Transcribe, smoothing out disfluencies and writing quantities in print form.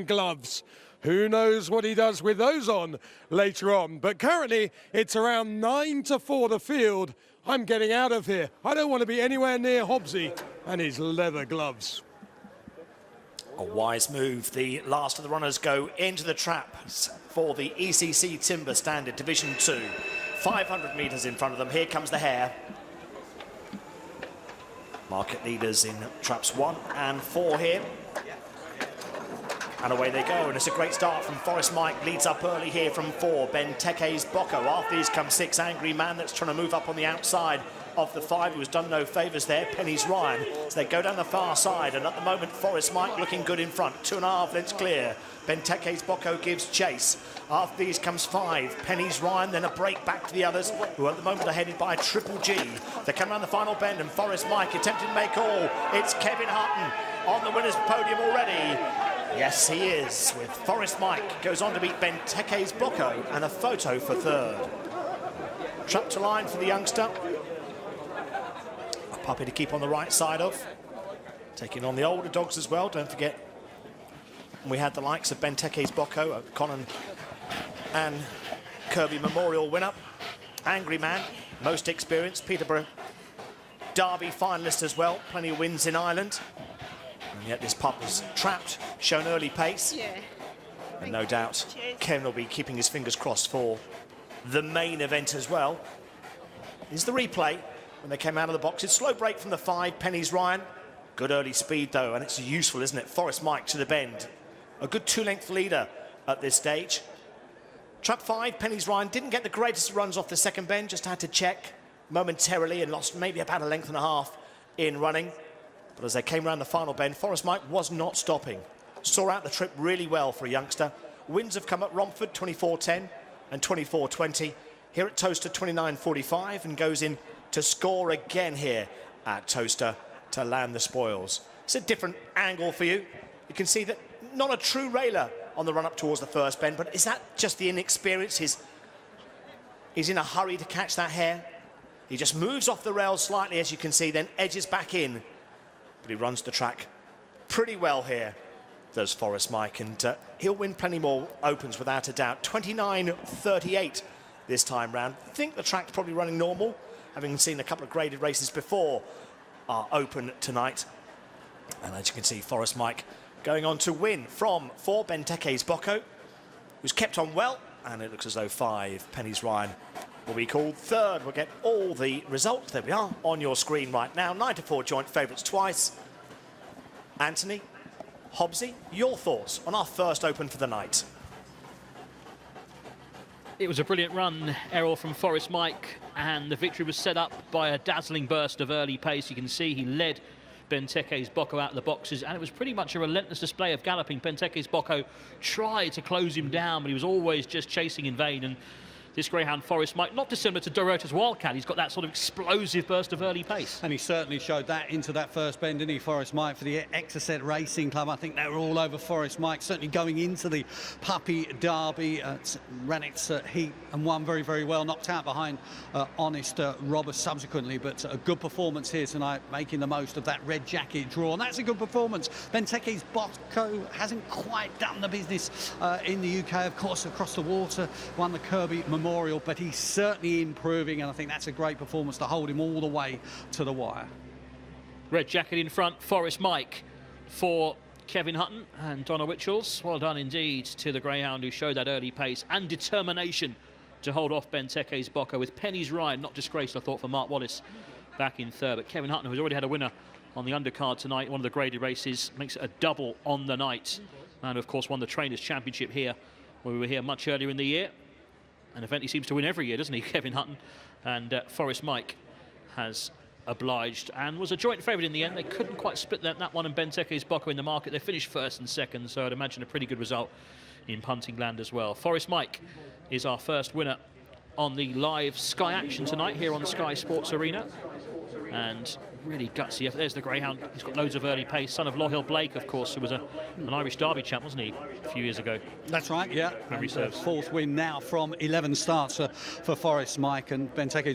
gloves. Who knows what he does with those on later on? But currently, it's around 9-4 the field. I'm getting out of here. I don't want to be anywhere near Hobbsy and his leather gloves. A wise move. The last of the runners go into the traps for the ECC Timber Standard Division 2. 500 metres in front of them. Here comes the hare. Market leaders in traps 1 and 4 here. And away they go, and it's a great start from Forest Mike. Leads up early here from 4, Benteke's Bocco. After these comes 6, Angry Man, that's trying to move up on the outside of the 5, who has done no favours there, Penny's Ryan. So they go down the far side, and at the moment, Forest Mike looking good in front. 2.5 lengths clear. Benteke's Bocco gives chase. After these comes 5, Penny's Ryan, then a break back to the others, who at the moment are headed by Triple G. They come around the final bend, and Forest Mike attempting to make all. It's Kevin Hutton on the winner's podium already. Yes, he is, with Forest Mike. Goes on to beat Benteke's Bocco, and a photo for 3rd. Trap to line for the youngster. A puppy to keep on the right side of. Taking on the older dogs as well, don't forget. We had the likes of Benteke's Bocco, Conan and Kirby Memorial winner. Angry Man, most experienced. Peterborough Derby finalist as well. Plenty of wins in Ireland. And yet this pup was trapped, shown early pace. Yeah. And no doubt Kevin will be keeping his fingers crossed for the main event as well. Here's the replay when they came out of the boxes. Slow break from the 5, Penny's Ryan. Good early speed though, and it's useful, isn't it? Forest Mike to the bend. A good 2-length leader at this stage. Trap 5, Penny's Ryan didn't get the greatest runs off the second bend, just had to check momentarily and lost maybe about 1.5 lengths in running. But as they came around the final bend, Forest Mike was not stopping. Saw out the trip really well for a youngster. Wins have come at Romford, 24.10 and 24.20. Here at Towcester, 29.45, and goes in to score again here at Towcester to land the spoils. It's a different angle for you. You can see that not a true railer on the run up towards the first bend, but is that just the inexperience? He's in a hurry to catch that hare. He just moves off the rails slightly, as you can see, then edges back in. But he runs the track pretty well here, does Forest Mike, and he'll win plenty more opens without a doubt. 29.38 this time round. I think the track's probably running normal, having seen a couple of graded races before our open tonight. And as you can see, Forest Mike going on to win from 4, Benteke's Bocco, who's kept on well, and it looks as though 5, Penny's Ryan, will be called 3rd. We'll get all the results. There we are on your screen right now. 9-4 joint favourites twice. Anthony, Hobbsy, your thoughts on our first open for the night? It was a brilliant run, Errol, from Forest Mike, and the victory was set up by a dazzling burst of early pace. You can see he led Benteke's Bocco out of the boxes, and it was pretty much a relentless display of galloping. Benteke's Bocco tried to close him down, but he was always just chasing in vain. And this greyhound Forest Mike, not dissimilar to Dorota's Wildcat, he's got that sort of explosive burst of early pace. And he certainly showed that into that first bend, didn't he, Forest Mike, for the Exocet Racing Club. I think they were all over Forest Mike, certainly going into the Puppy Derby. Ran its heat and won very, very well. Knocked out behind Honest Robber subsequently, but a good performance here tonight, making the most of that red jacket draw. And that's a good performance. Benteke's Bocco hasn't quite done the business in the UK, of course, across the water. Won the Kirby Memorial, but he's certainly improving, and I think that's a great performance to hold him all the way to the wire. Red jacket in front, Forest Mike for Kevin Hutton and Donna Witchells. Well done indeed to the greyhound, who showed that early pace and determination to hold off Benteke's Bocco, with Penny's Ryan not disgraced, I thought, for Mark Wallace back in 3rd. But Kevin Hutton, who's already had a winner on the undercard tonight, one of the graded races, makes it a double on the night. And of course won the Trainers' Championship here, when we were here much earlier in the year. An event he seems to win every year, doesn't he, Kevin Hutton? And Forest Mike has obliged and was a joint favourite in the end. They couldn't quite split that one and Benteke's Bocco in the market. They finished 1st and 2nd, so I'd imagine a pretty good result in punting land as well. Forest Mike is our first winner on the live Sky action tonight here on Sky Sports Arena. And really gutsy effort. There's the greyhound. He's got loads of early pace. Son of Lohill Blake, of course, who was an Irish Derby champ, wasn't he, a few years ago? That's right, yeah. Memory serves. 4th win now from 11 starts for Forest Mike, and Benteke's